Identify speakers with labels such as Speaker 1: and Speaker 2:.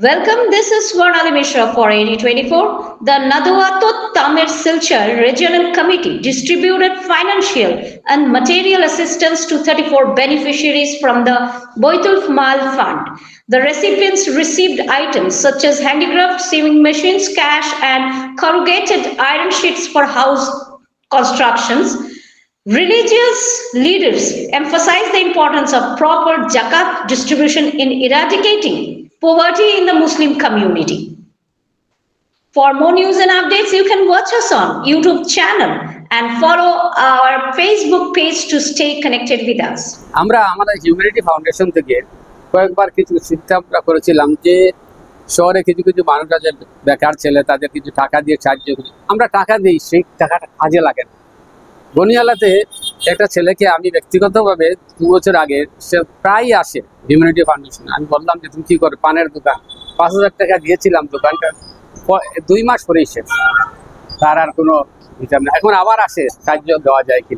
Speaker 1: Welcome, this is Swarnali Mishra for 8024. The Naduato Tamir Silchar Regional Committee distributed financial and material assistance to 34 beneficiaries from the Boitulf Mal Fund. The recipients received items such as handicraft sewing machines, cash, and corrugated iron sheets for house constructions. Religious leaders emphasize the importance of proper zakat distribution in eradicating poverty in the Muslim community. For more news and updates, you can watch us on YouTube channel and follow our Facebook page to stay connected with us.
Speaker 2: আমরা আমাদের humanity foundation থেকে কয়েকবার কিছু চিন্তা করেছিলাম যে শহরে কিছু কিছু মানুষ আছে বেকার ছেলে, তাদের কিছু টাকা দিয়ে সাহায্য করি। আমরা টাকা দিই, সেই টাকাটা কাজে লাগে না। গনিয়ালাতে একটা ছেলেকে আমি ব্যক্তিগতভাবে 2 বছর আগে, সে প্রায় আসে হিউম্যানিটি ফাউন্ডেশন। আমি বললাম যে তুমি কি করো? পানের দোকান। 5,000 টাকা দিয়েছিলাম, দোকানটা 2 মাস পরেই শেষ, তার আর কোনো হিসাব না। এখন আবার আসে সাহায্য দেওয়া যায় কি।